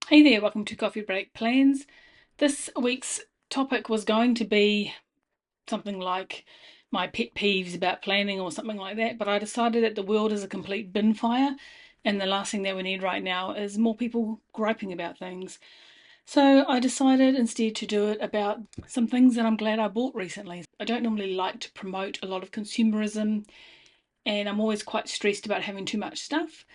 Hey there, welcome to Coffee Break Plans. This week's topic was going to be something like my pet peeves about planning or something like that, but I decided that the world is a complete bin fire and the last thing that we need right now is more people griping about things. So I decided instead to do it about some things that I'm glad I bought recently. I don't normally like to promote a lot of consumerism, and I'm always quite stressed about having too much stuff.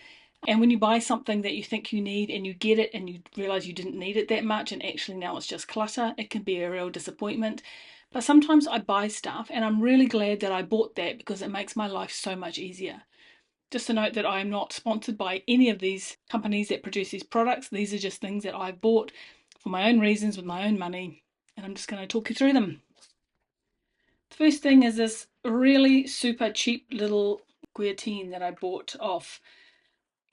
And when you buy something that you think you need and you get it and you realize you didn't need it that much and actually now it's just clutter, it can be a real disappointment. But sometimes I buy stuff and I'm really glad that I bought that because it makes my life so much easier. Just to note that I am not sponsored by any of these companies that produce these products. These are just things that I've bought for my own reasons with my own money, and I'm just going to talk you through them. The first thing is this really super cheap little guillotine that I bought off.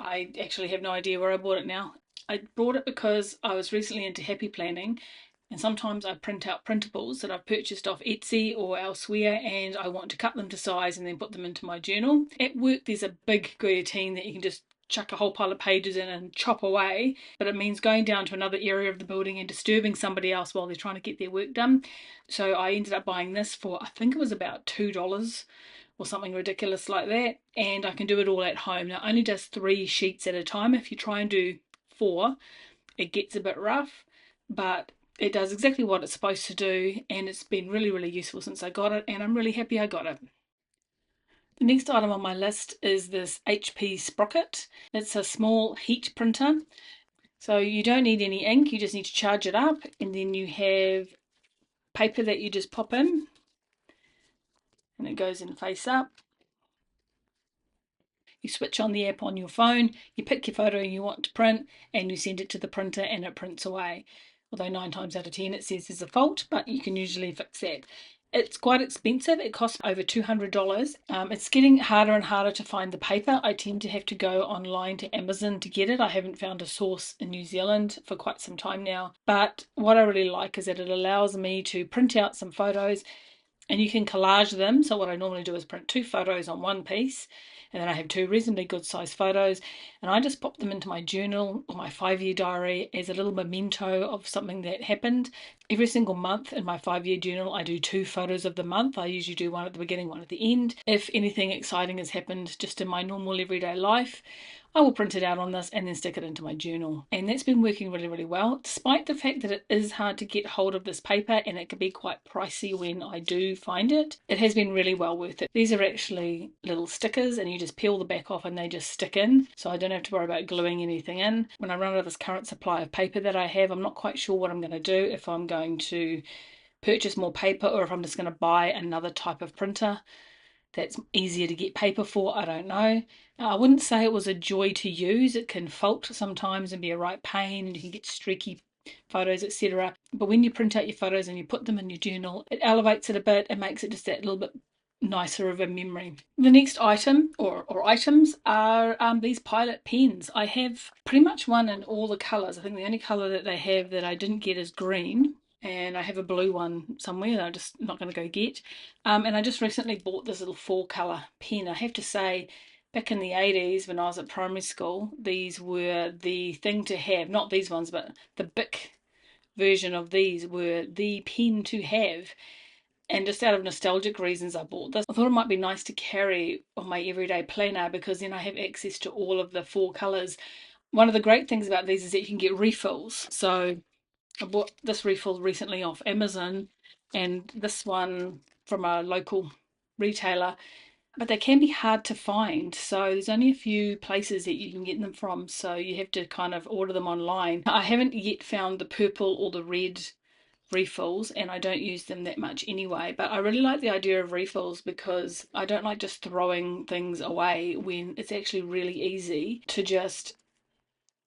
I actually have no idea where I bought it now. I bought it because I was recently into happy planning, and sometimes I print out printables that I've purchased off Etsy or elsewhere, and I want to cut them to size and then put them into my journal. At work there's a big guillotine that you can just chuck a whole pile of pages in and chop away, but it means going down to another area of the building and disturbing somebody else while they're trying to get their work done. So I ended up buying this for, I think it was about $2 or something ridiculous like that, and I can do it all at home. Now it only does 3 sheets at a time. If you try and do 4, it gets a bit rough, but it does exactly what it's supposed to do, and it's been really useful since I got it, and I'm really happy I got it. The next item on my list is this HP Sprocket. It's a small heat printer, so you don't need any ink, you just need to charge it up, and then you have paper that you just pop in and it goes in face up. You switch on the app on your phone, you pick your photo you want to print, and you send it to the printer and it prints away. Although 9 times out of 10 it says there's a fault, but you can usually fix that. It's quite expensive, it costs over $200. It's getting harder and harder to find the paper. I tend to have to go online to Amazon to get it. I haven't found a source in New Zealand for quite some time now. But what I really like is that it allows me to print out some photos and you can collage them. So what I normally do is print 2 photos on one piece, and then I have 2 reasonably good sized photos, and I just pop them into my journal or my 5-year diary as a little memento of something that happened. Every single month in my 5-year journal I do 2 photos of the month. I usually do one at the beginning, one at the end. If anything exciting has happened just in my normal everyday life, I will print it out on this and then stick it into my journal. And that's been working really well, despite the fact that it is hard to get hold of this paper and it can be quite pricey when I do find it. It has been really well worth it. These are actually little stickers and you just peel the back off and they just stick in, so I don't have to worry about gluing anything in. When I run out of this current supply of paper that I have, I'm not quite sure what I'm going to do, if I'm going to purchase more paper or if I'm just going to buy another type of printer that's easier to get paper for. I don't know. I wouldn't say it was a joy to use. It can fault sometimes and be a right pain, and you can get streaky photos, etc. But when you print out your photos and you put them in your journal, it elevates it a bit and makes it just that little bit nicer of a memory. The next item or items are these Pilot pens. I have pretty much one in all the colours. I think the only colour that they have that I didn't get is green, and I have a blue one somewhere that I'm just not going to go get. And I just recently bought this little 4-colour pen. I have to say, back in the 80s when I was at primary school, these were the thing to have. Not these ones, but the Bic version of these were the pen to have. And just out of nostalgic reasons I bought this. I thought it might be nice to carry on my everyday planner because then I have access to all of the 4 colours. One of the great things about these is that you can get refills. So I bought this refill recently off Amazon and this one from a local retailer, but they can be hard to find. So there's only a few places that you can get them from, so you have to kind of order them online. I haven't yet found the purple or the red refills, and I don't use them that much anyway, but I really like the idea of refills because I don't like just throwing things away when it's actually really easy to just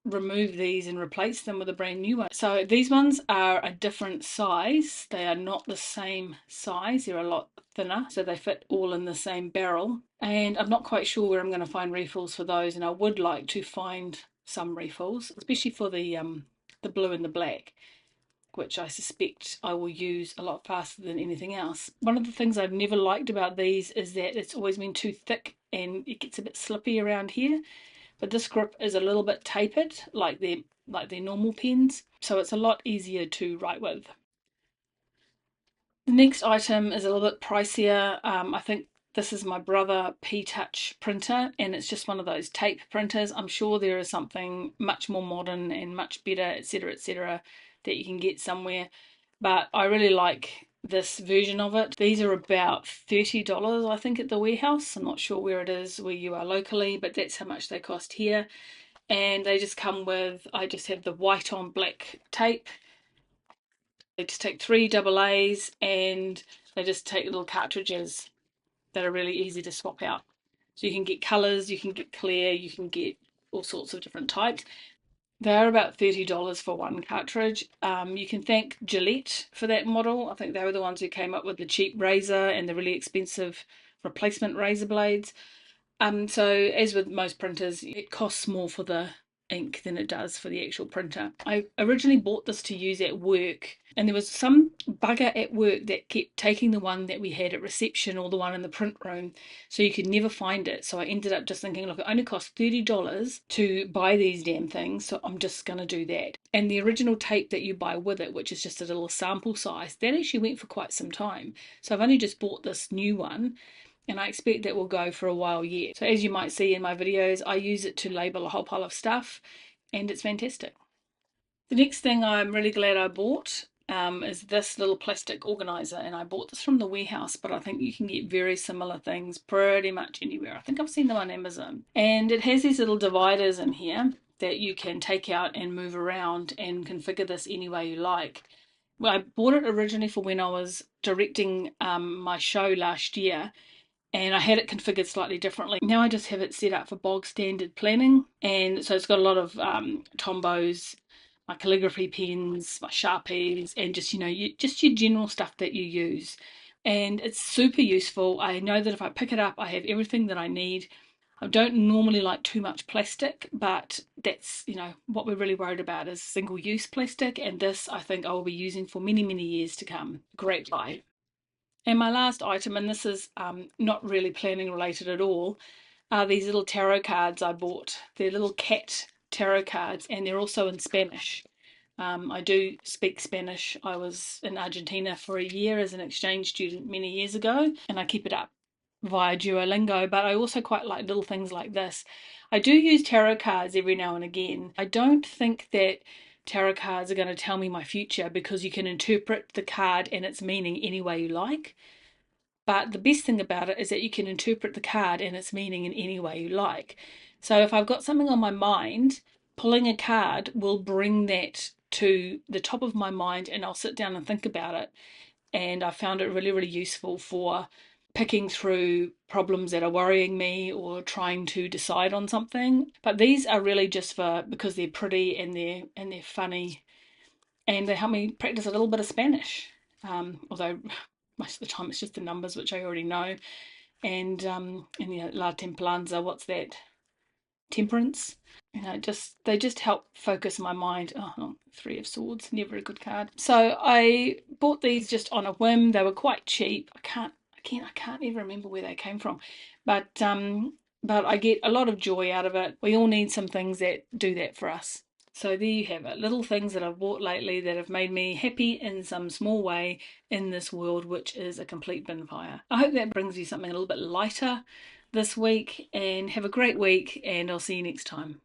remove these and replace them with a brand new one. So these ones are a different size. They are not the same size. They're a lot thinner, so they fit all in the same barrel. And I'm not quite sure where I'm going to find refills for those, and I would like to find some refills, especially for the blue and the black, which I suspect I will use a lot faster than anything else. One of the things I've never liked about these is that it's always been too thick and it gets a bit slippy around here. But this grip is a little bit tapered, like they're like their normal pens, so it's a lot easier to write with. The next item is a little bit pricier. I think this is my brother Ptouch printer, and it's just one of those tape printers. I'm sure there is something much more modern and much better, etc., that you can get somewhere, but I really like this version of it. These are about $30, I think, at the warehouse. I'm not sure where it is where you are locally, but that's how much they cost here. And they just come with, I just have the white on black tape. They just take 3 AA's, and they just take little cartridges that are really easy to swap out. So you can get colours, you can get clear, you can get all sorts of different types. They are about $30 for one cartridge. You can thank Gillette for that model. I think they were the ones who came up with the cheap razor and the really expensive replacement razor blades. So as with most printers, it costs more for the ink than it does for the actual printer. I originally bought this to use at work, and there was some bugger at work that kept taking the one that we had at reception or the one in the print room, so you could never find it. So I ended up just thinking, look, it only costs $30 to buy these damn things, so I'm just going to do that. And the original tape that you buy with it, which is just a little sample size, that actually went for quite some time. So I've only just bought this new one, and I expect that will go for a while yet. So as you might see in my videos, I use it to label a whole pile of stuff, and it's fantastic. The next thing I'm really glad I bought is this little plastic organizer, and I bought this from the warehouse, but I think you can get very similar things pretty much anywhere. I think I've seen them on Amazon. And it has these little dividers in here that you can take out and move around and configure this any way you like. Well, I bought it originally for when I was directing my show last year, and I had it configured slightly differently. Now I just have it set up for bog standard planning, and so it's got a lot of Tombos, my calligraphy pens, my Sharpies, and just just your general stuff that you use. And it's super useful. I know that if I pick it up, I have everything that I need. I don't normally like too much plastic, but that's, what we're really worried about is single-use plastic, and this I think I will be using for many, many years to come. Great buy. And my last item, and this is not really planning related at all, are these little tarot cards I bought. They're little cat tarot cards, and they're also in Spanish. I do speak Spanish. I was in Argentina for a year as an exchange student many years ago, and I keep it up via Duolingo, but I also quite like little things like this. I do use tarot cards every now and again. I don't think that tarot cards are going to tell me my future, because you can interpret the card and its meaning any way you like. But the best thing about it is that you can interpret the card and its meaning in any way you like. So if I've got something on my mind, pulling a card will bring that to the top of my mind, and I'll sit down and think about it. And I found it really, really useful for picking through problems that are worrying me or trying to decide on something. But these are really just for because they're pretty and they're funny, and they help me practice a little bit of Spanish. Although most of the time it's just the numbers, which I already know. And La Templanza, what's that? Temperance. Just they just help focus my mind. Oh, Three of Swords, never a good card. So I bought these just on a whim. They were quite cheap. I can't even remember where they came from, but I get a lot of joy out of it. We all need some things that do that for us. So there you have it, little things that I've bought lately that have made me happy in some small way in this world, which is a complete bin fire. I hope that brings you something a little bit lighter this week, and have a great week, and I'll see you next time.